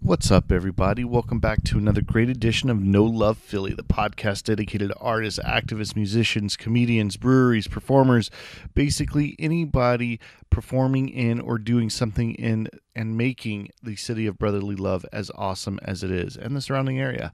What's up, everybody? Welcome back to another great edition of No Love Philly, the podcast dedicated to artists, activists, musicians, comedians, breweries, performers, basically anybody performing in or doing something in and making the city of brotherly love as awesome as it is and the surrounding area.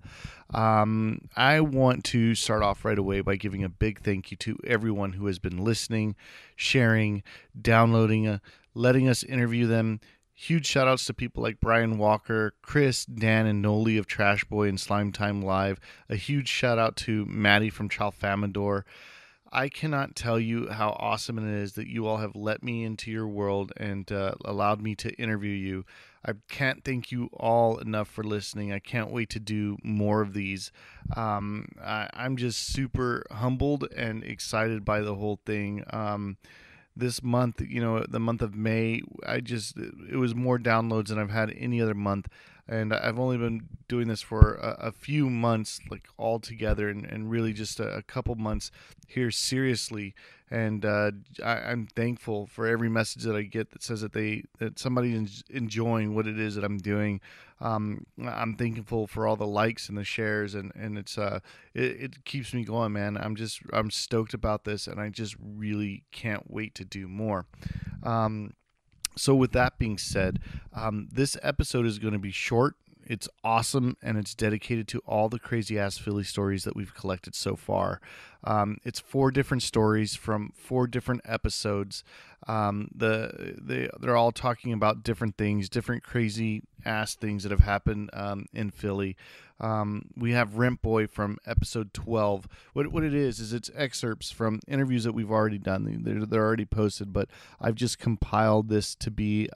I want to start off right away by giving a big thank you to everyone who has been listening, sharing, downloading, letting us interview them. Huge shout outs to people like Brian Walker, Chris, Dan, and Noli of Trash Boy and Slime Time Live. A huge shout out to Matty from Tralfamador. I cannot tell you how awesome it is that you all have let me into your world and allowed me to interview you. I can't thank you all enough for listening. I can't wait to do more of these. I'm just super humbled and excited by the whole thing. This month, the month of May, it was more downloads than I've had any other month. And I've only been doing this for a few months, like all together, and really just a couple months here seriously. And I'm thankful for every message that I get that says that somebody's enjoying what it is that I'm doing. I'm thankful for all the likes and the shares, and it keeps me going, man. I'm stoked about this, and I just really can't wait to do more. So with that being said, this episode is going to be short. It's awesome, and it's dedicated to all the crazy-ass Philly stories that we've collected so far. It's 4 different stories from 4 different episodes. They're all talking about different things, different crazy-ass things that have happened in Philly. We have Rent Boy from episode 12. What it is it's excerpts from interviews that we've already done. They're already posted, but I've just compiled this to be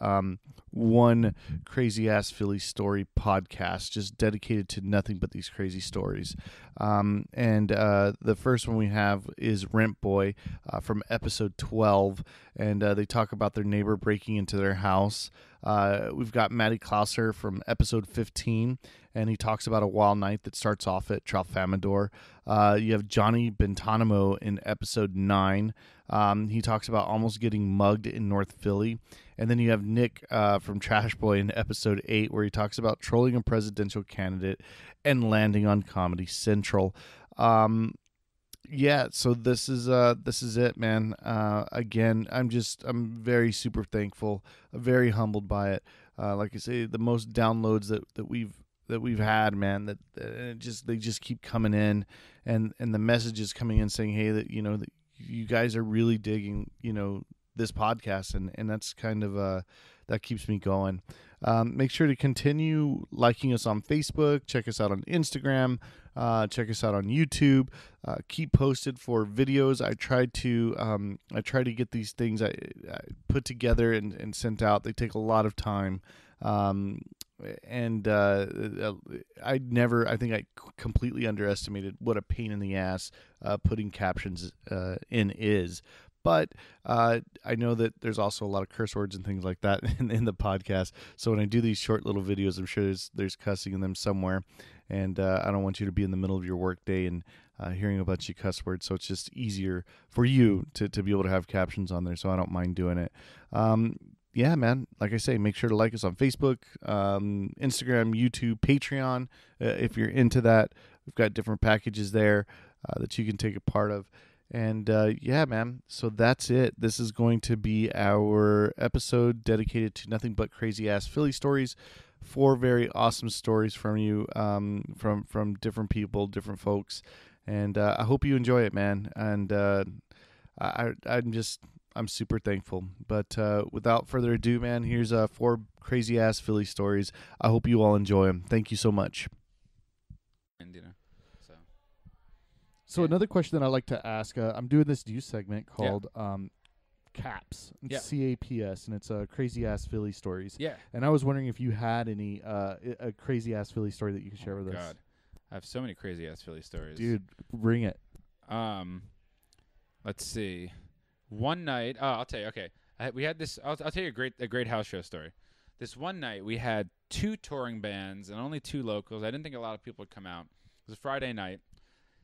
one crazy-ass Philly story podcast, just dedicated to nothing but these crazy stories. And the first one we have is Rent Boy from episode 12, and they talk about their neighbor breaking into their house. We've got Matty Klauser from episode 15, and he talks about a wild night that starts off at Tralfamador. You have Johnny Bentanamo in episode 9. He talks about almost getting mugged in North Philly. And then you have Nick from Trash Boy in episode 8, where he talks about trolling a presidential candidate and landing on Comedy Central. Yeah, so this is it, man. Again, I'm very super thankful, very humbled by it. Like I say, the most downloads that we've had, man. They just keep coming in, and the messages coming in saying, hey, that that you guys are really digging this podcast, and that's kind of that keeps me going. Make sure to continue liking us on Facebook. Check us out on Instagram. Check us out on YouTube. Keep posted for videos. I try to get these things I put together and sent out. They take a lot of time. And I think I completely underestimated what a pain in the ass putting captions in is. But I know that there's also a lot of curse words and things like that in the podcast. So when I do these short little videos, I'm sure there's cussing in them somewhere. And I don't want you to be in the middle of your work day and hearing a bunch of cuss words. So it's just easier for you to be able to have captions on there. So I don't mind doing it. Yeah, man, like I say, make sure to like us on Facebook, Instagram, YouTube, Patreon, if you're into that. We've got different packages there that you can take a part of. And yeah, man, so that's it. This is going to be our episode dedicated to nothing but crazy-ass Philly stories. 4 very awesome stories from you, from different people, different folks. And I hope you enjoy it, man. And I'm super thankful. But without further ado, man, here's 4 crazy-ass Philly stories. I hope you all enjoy them. Thank you so much. And So another question that I like to ask, I'm doing this news segment called CAPS, CAPS, and it's crazy-ass Philly stories. Yeah. And I was wondering if you had any a crazy-ass Philly story that you could share with us. God, I have so many crazy-ass Philly stories. Dude, bring it. Let's see. One night, I'll tell you. Okay, we had this. I'll tell you a great house show story. This one night we had 2 touring bands and only 2 locals. I didn't think a lot of people would come out. It was a Friday night.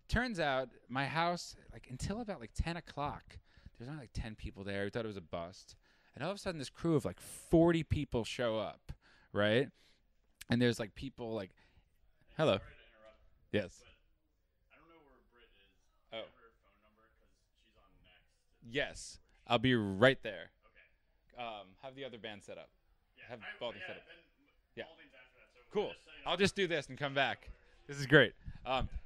Turns out my house, until about 10 o'clock, there's only 10 people there. We thought it was a bust. And all of a sudden this crew of 40 people show up, right? and there's like people like, hello. Sorry to interrupt, Yes. but I don't know where Britt is. Oh. I have her phone number because she's on next. Yes. I'll be right there. Okay. Have the other band set up. Yeah. Have Balding set up. Then Yeah. Balding's after that. So Cool. we're just setting I'll up- just do this and come back. This is great.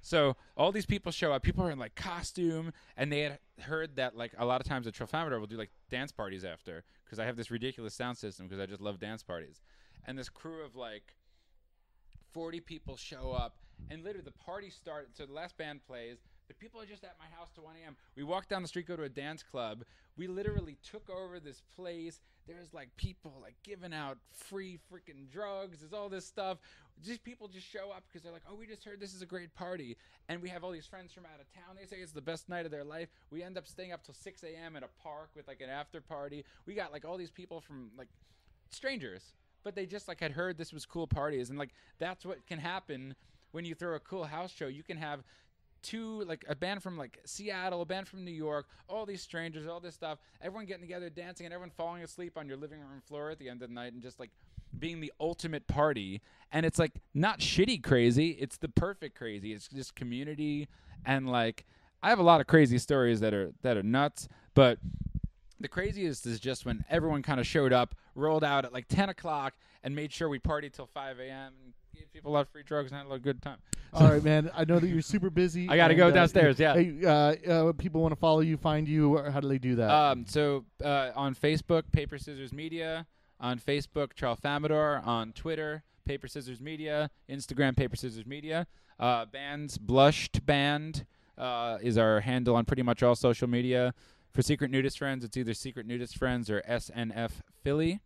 So all these people show up. People are in like costume, and they had heard that like a lot of times at Tralfamadore we'll do like dance parties after, because I have this ridiculous sound system because I just love dance parties. And this crew of like 40 people show up, and literally the party started. So the last band plays. The people are just at my house till 1 a.m. We walk down the street, go to a dance club. We literally took over this place. There's like people like giving out free freaking drugs. There's all this stuff. These people just show up because they're like, oh, we just heard this is a great party. And we have all these friends from out of town. They say it's the best night of their life. We end up staying up till 6 a.m. at a park with like an after party. We got like all these people from like strangers, but they just like had heard this was cool parties. And like that's what can happen when you throw a cool house show. You can have like a band from like Seattle, a band from New York, all these strangers, all this stuff, everyone getting together, dancing, and everyone falling asleep on your living room floor at the end of the night, and just like being the ultimate party. And it's like not shitty crazy, it's the perfect crazy. It's just community. And like I have a lot of crazy stories that are nuts, but the craziest is just when everyone kind of showed up, rolled out at like 10 o'clock, and made sure we partied till 5 a.m. and gave people a lot of free drugs and had a lot of good time. All right, man. I know that you're super busy. I got to go downstairs, yeah. Hey, people want to follow you, find you. How do they do that? So on Facebook, Paper Scissors Media. On Facebook, Tralfamadore. On Twitter, Paper Scissors Media. Instagram, Paper Scissors Media. Bands, Blushed Band is our handle on pretty much all social media. For Secret Nudist Friends, it's either Secret Nudist Friends or SNF Philly.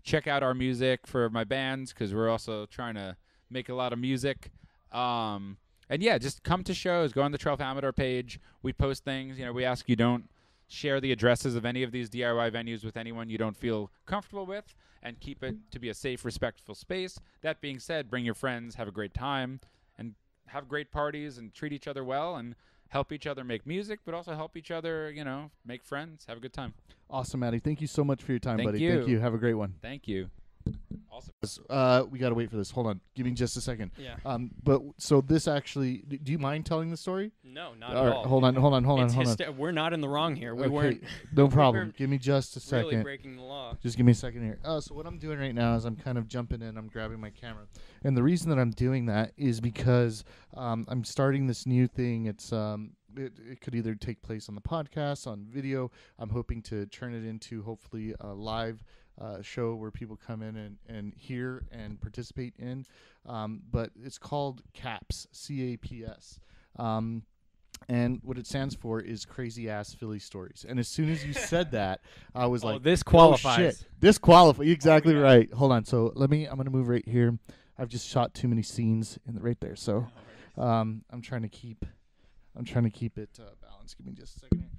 Check out our music for my bands because we're also trying to make a lot of music. And yeah, just come to shows. Go on the Tralfamadore page. We post things. You know, we ask you don't share the addresses of any of these DIY venues with anyone you don't feel comfortable with, and keep it to be a safe, respectful space. That being said, bring your friends, have a great time, and have great parties, and treat each other well, and help each other make music, but also help each other, you know, make friends, have a good time. Awesome, Matty. Thank you so much for your time, Thank buddy. you. Thank you. Have a great one. Thank you. Awesome. We got to wait for this. Hold on. Give me just a second. Yeah. But so this actually, do you mind telling the story? No, not All at right, all. hold on. We're not in the wrong here. We Okay, weren't no we problem. weren't Give me just a second. really breaking the law. Just give me a second here. So what I'm doing right now is I'm kind of jumping in. I'm grabbing my camera. And the reason that I'm doing that is because I'm starting this new thing. It's it could either take place on the podcast, on video. I'm hoping to turn it into hopefully a live show where people come in and hear and participate in. But it's called CAPS, C-A-P-S. And what it stands for is Crazy Ass Philly Stories. And as soon as you said that, I was like, this oh, qualifies. shit. This qualifies. Exactly right. Hold on. So I'm going to move right here. I've just shot too many scenes right there. So I'm trying to keep it balanced. Give me just a second here.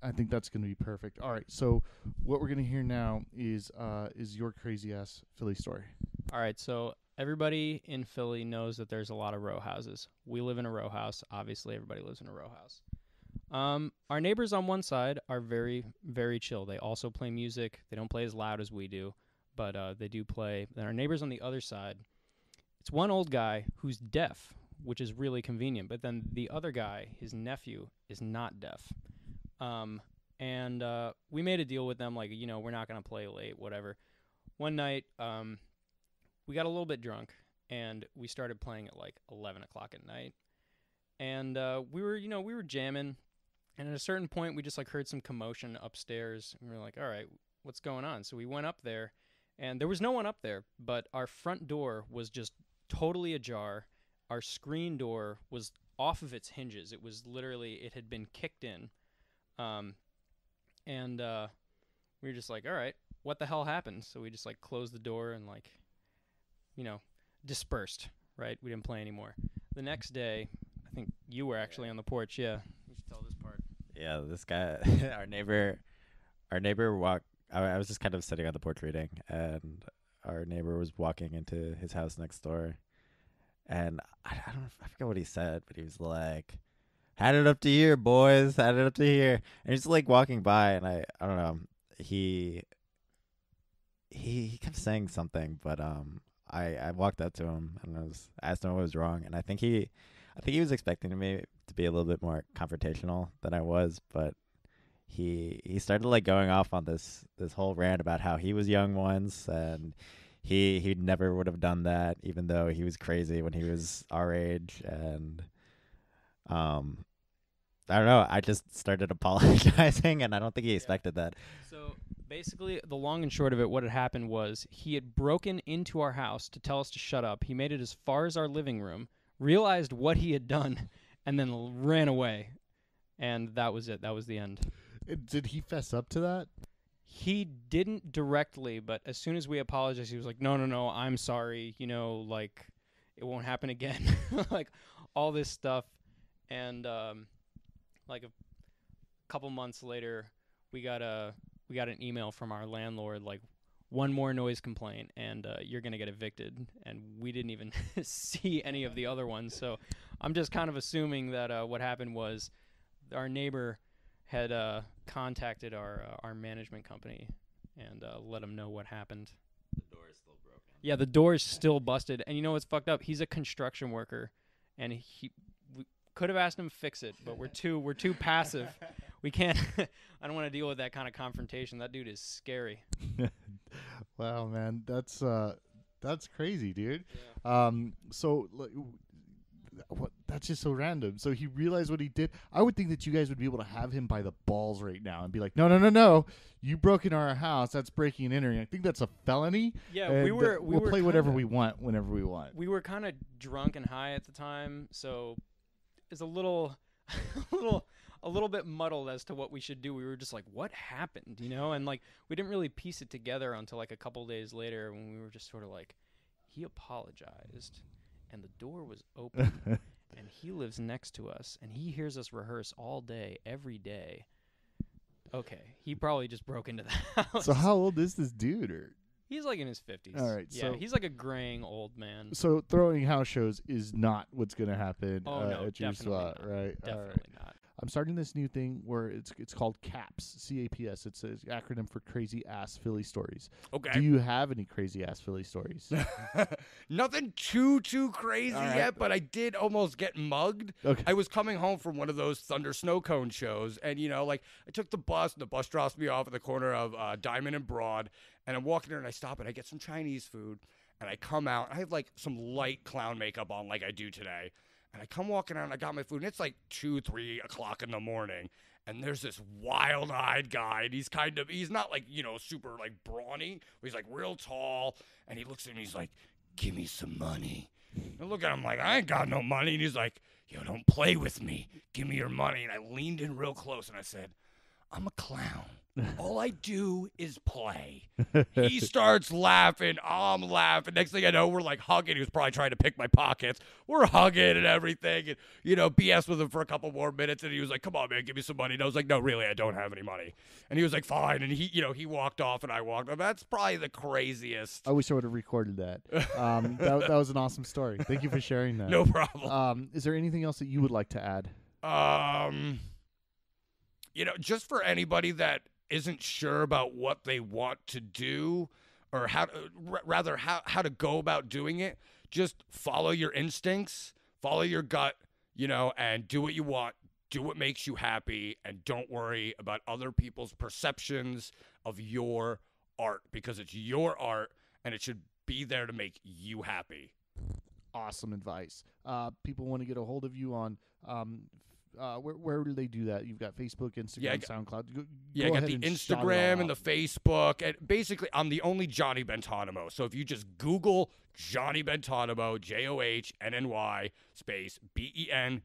I think that's going to be perfect. All right. So what we're going to hear now is your crazy ass Philly story. All right, so everybody in Philly knows that there's a lot of row houses. We live in a row house. Obviously, everybody lives in a row house. Our neighbors on one side are very, very chill. They also play music. They don't play as loud as we do, but they do play. And our neighbors on the other side, it's one old guy who's deaf, which is really convenient. But then the other guy, his nephew, is not deaf. And we made a deal with them, like, you know, we're not going to play late, whatever. One night, we got a little bit drunk, and we started playing at like 11 o'clock at night. And we were jamming, and at a certain point, we just like heard some commotion upstairs, and we were like, all right, what's going on? So we went up there, and there was no one up there, but our front door was just totally ajar. Our screen door was off of its hinges. It was literally, it had been kicked in. And we were just like, all right, what the hell happened? So we just like closed the door and like, you know, dispersed, right? We didn't play anymore. The next day, I think you were actually on the porch. Yeah. You should tell this part. Yeah, this guy, our neighbor walked. I was just kind of sitting on the porch reading, and our neighbor was walking into his house next door, and I forget what he said, but he was like, "Had it up to here, boys. Had it up to here." And he's like walking by, and I don't know. He he kept saying something, but I walked up to him and asked him what was wrong, and I think he was expecting me to be a little bit more confrontational than I was, but he started like going off on this whole rant about how he was young once, and he never would have done that, even though he was crazy when he was our age, and I don't know. I just started apologizing, and I don't think he expected that. So basically, the long and short of it, what had happened was he had broken into our house to tell us to shut up. He made it as far as our living room, realized what he had done, and then ran away. And that was it. That was the end. Did he fess up to that? He didn't directly, but as soon as we apologized, he was like, no, I'm sorry. Like, it won't happen again. Like, all this stuff. And, like, a couple months later, we got an email from our landlord, like, one more noise complaint, and you're going to get evicted. And we didn't even see any of the other ones. So I'm just kind of assuming that what happened was our neighbor had contacted our management company and let them know what happened. The door is still broken. Yeah, the door is still busted. And you know what's fucked up? He's a construction worker, and we could have asked him to fix it, but we're too passive. We can't. I don't want to deal with that kind of confrontation. That dude is scary. Wow, man, that's crazy, dude. Yeah. So like, that's just so random. So he realized what he did. I would think that you guys would be able to have him by the balls right now and be like, no, you broke into our house. That's breaking and entering. I think that's a felony. Yeah, and, we'll play whatever we want whenever we want. We were kind of drunk and high at the time, so it's a little bit muddled as to what we should do. We were just like, what happened, and like we didn't really piece it together until like a couple days later when we were just sort of like, he apologized and the door was open and he lives next to us and he hears us rehearse all day, every day. Okay, he probably just broke into the house. So how old is this dude? Or? He's like in his 50s. All right, yeah, so he's like a graying old man. So throwing house shows is not what's going to happen No, at your spot, right? Definitely not. I'm starting this new thing where it's called CAPS, CAPS. It's an acronym for Crazy Ass Philly Stories. Okay. Do you have any crazy ass Philly stories? Nothing too crazy right. yet, but I did almost get mugged. Okay. I was coming home from one of those Thunder Snow Cone shows, and I took the bus, and the bus drops me off at the corner of Diamond and Broad, and I'm walking there, and I stop, and I get some Chinese food, and I come out, and I have like some light clown makeup on, like I do today. And I come walking out, and I got my food, and it's like 2-3 o'clock in the morning, and there's this wild-eyed guy, and he's not like, super like brawny, but he's like real tall, and he looks at me, he's like, give me some money. And I look at him like, I ain't got no money, and he's like, yo, don't play with me, give me your money. And I leaned in real close, and I said, I'm a clown. All I do is play. He starts laughing. I'm laughing. Next thing I know, we're like hugging. He was probably trying to pick my pockets. We're hugging and everything. And, BS with him for a couple more minutes. And he was like, come on, man, give me some money. And I was like, no, really, I don't have any money. And he was like, fine. And he walked off and I walked off. That's probably the craziest. I wish I would have recorded that. That was an awesome story. Thank you for sharing that. No problem. Is there anything else that you would like to add? Just for anybody that isn't sure about what they want to do or how to go about doing it, just follow your instincts, follow your gut, and do what you want, do what makes you happy, and don't worry about other people's perceptions of your art, because it's your art and it should be there to make you happy. Awesome advice. People want to get a hold of you on where do they do that? You've got Facebook, Instagram, SoundCloud. I got the Instagram and the Facebook. And basically, I'm the only Johnny Bentanamo. So if you just Google Johnny Bentanamo, JOHNNY space BENTONAMO,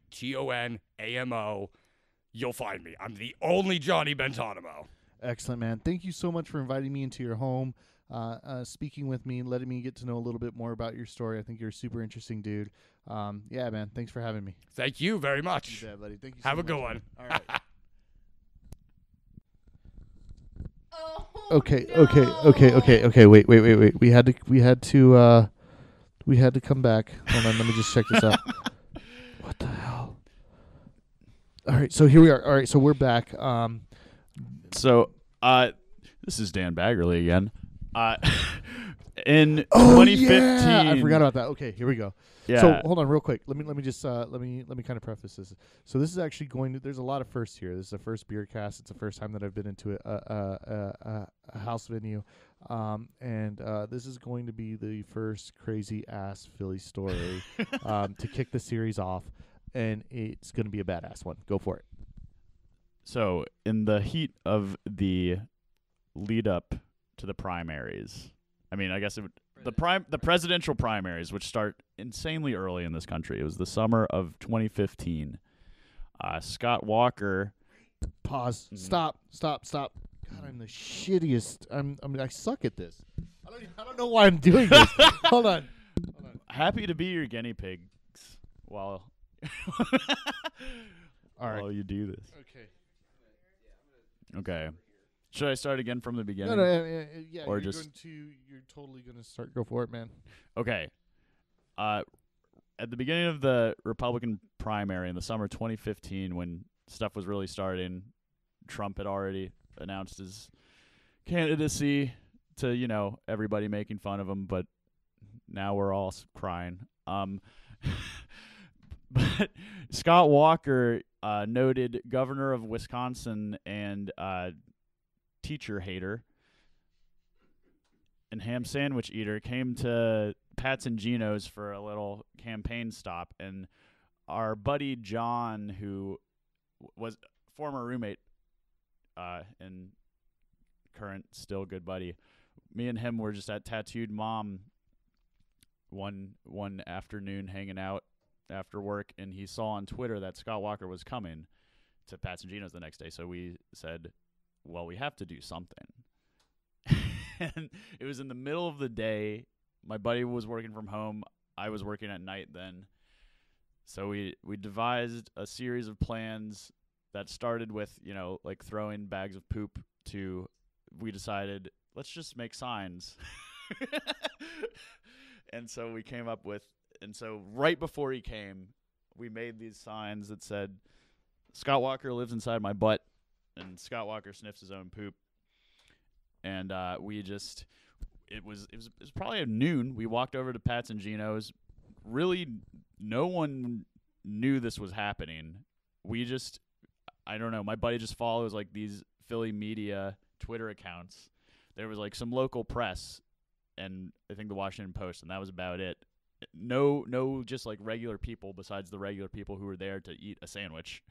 you'll find me. I'm the only Johnny Bentanamo. Excellent, man. Thank you so much for inviting me into your home, speaking with me, letting me get to know a little bit more about your story. I think you're a super interesting dude. Yeah, man. Thanks for having me. Thank you very much. Yeah, buddy. Thank you. Have a good one. All right. Oh, Okay. no. Wait. We had to come back. Hold on. Let me just check this out. What the hell? All right. So here we are. All right. So we're back. So, this is Dan Baggerly again. In Oh 2015. yeah, I forgot about that. Okay, here we go. Yeah. So hold on, real quick. Let me just let me kind of preface this. So this is actually going to. There's a lot of firsts here. This is the first beer cast. It's the first time that I've been into a house venue, and this is going to be the first crazy ass Philly story to kick the series off, and it's going to be a badass one. Go for it. So in the heat of the lead up to the primaries, I mean, I guess it would, the presidential primaries, which start insanely early in this country. It was the summer of 2015. Scott Walker. Pause. Stop. God, I'm the shittiest. I suck at this. I don't know why I'm doing this. Hold on. Happy to be your guinea pigs while All right. while you do this. Okay. Okay. Should I start again from the beginning? No, yeah. Or you're just- you're totally gonna start. Go for it, man. Okay. At the beginning of the Republican primary in the summer of 2015, when stuff was really starting, Trump had already announced his candidacy to, everybody making fun of him, but now we're all crying. But Scott Walker, noted governor of Wisconsin and teacher hater and ham sandwich eater, came to Pat's and Gino's for a little campaign stop, and our buddy John, who was former roommate and current still good buddy, me and him were just at Tattooed Mom one afternoon hanging out after work, and he saw on Twitter that Scott Walker was coming to Pat's and Gino's the next day, so we said, well, we have to do something. And it was in the middle of the day. My buddy was working from home. I was working at night then. So we devised a series of plans that started with, like throwing bags of poop to, we decided, let's just make signs. And so we came up with, and so right before he came, we made these signs that said, Scott Walker lives inside my butt, and Scott Walker sniffs his own poop. And it was probably at noon. We walked over to Pat's and Gino's. Really, no one knew this was happening. I don't know. My buddy just follows like these Philly media Twitter accounts. There was like some local press, and I think the Washington Post, and that was about it. No, just like regular people besides the regular people who were there to eat a sandwich.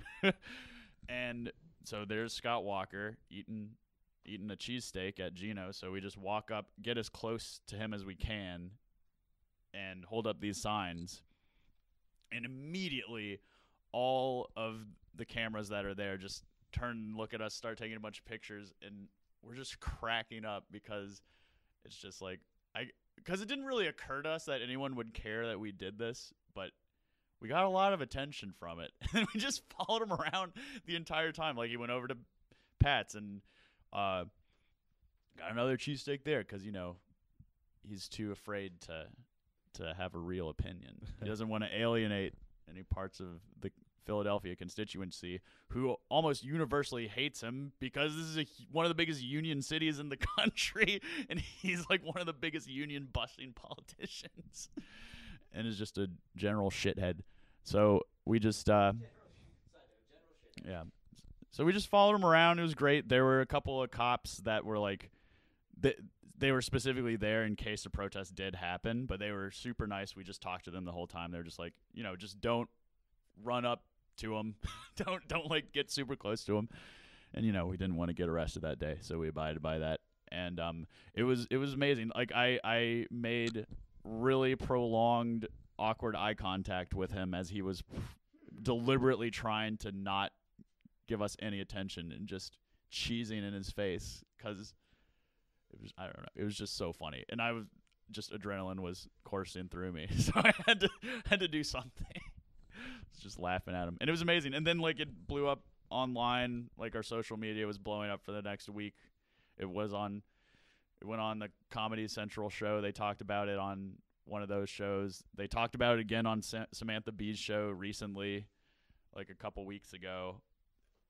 And so there's Scott Walker eating a cheesesteak at Gino's. So we just walk up, get as close to him as we can, and hold up these signs. And immediately, all of the cameras that are there just turn and look at us, start taking a bunch of pictures, and we're just cracking up because it's just like, because it didn't really occur to us that anyone would care that we did this, but we got a lot of attention from it. And we just followed him around the entire time. Like, he went over to Pat's and got another cheesesteak there because, he's too afraid to have a real opinion. He doesn't want to alienate any parts of the Philadelphia constituency, who almost universally hates him because this is one of the biggest union cities in the country, and he's like one of the biggest union-busting politicians and is just a general shithead. So we just yeah. So we just followed him around. It was great. There were a couple of cops that were like, they were specifically there in case a protest did happen, but they were super nice. We just talked to them the whole time. They were just like, just don't run up to him. don't like get super close to him. And we didn't want to get arrested that day, so we abided by that. And it was amazing. Like I made really prolonged awkward eye contact with him as he was deliberately trying to not give us any attention and just cheesing in his face because I don't know, it was just so funny, and I was just, adrenaline was coursing through me, so I had to do something. I was just laughing at him, and it was amazing. And then like it blew up online, like our social media was blowing up for the next week. It went on the Comedy Central show. They talked about it on one of those shows. They talked about it again on Samantha Bee's show recently, like a couple weeks ago.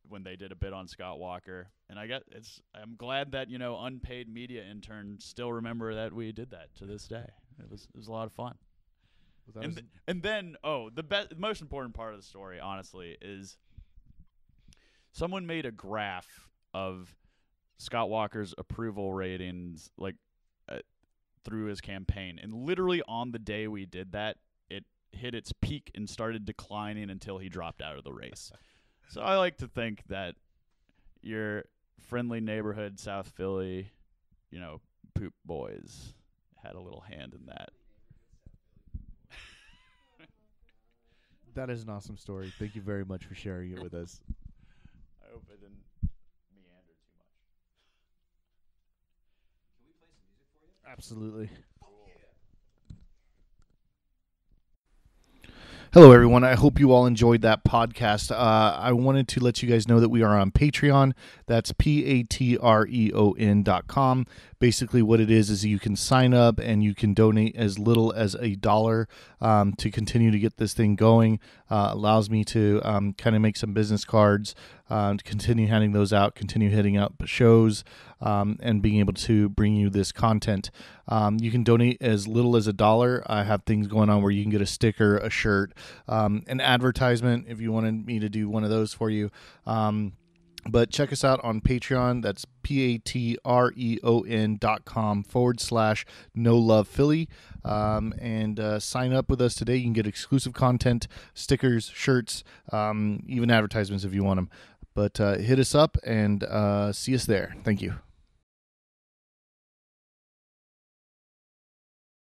when they did a bit on Scott Walker. And I'm glad that, unpaid media interns still remember that we did that to this day. It was a lot of fun. And then the most important part of the story, honestly, is someone made a graph of Scott Walker's approval ratings through his campaign, and literally on the day we did that, it hit its peak and started declining until he dropped out of the race. So I like to think that your friendly neighborhood South Philly, poop boys had a little hand in that. That is an awesome story. Thank you very much for sharing it with us. I hope I didn't meander too much. Can we play some music for you? Absolutely. Hello, everyone. I hope you all enjoyed that podcast. I wanted to let you guys know that we are on Patreon. That's patreon.com. Basically, what it is you can sign up and you can donate as little as $1 to continue to get this thing going. Allows me to kind of make some business cards, to continue handing those out, continue hitting up shows, and being able to bring you this content. You can donate as little as $1. I have things going on where you can get a sticker, a shirt, an advertisement if you wanted me to do one of those for you. But check us out on Patreon. That's patreon.com/No Love Philly. And sign up with us today. You can get exclusive content, stickers, shirts, even advertisements if you want them. But hit us up and see us there. Thank you.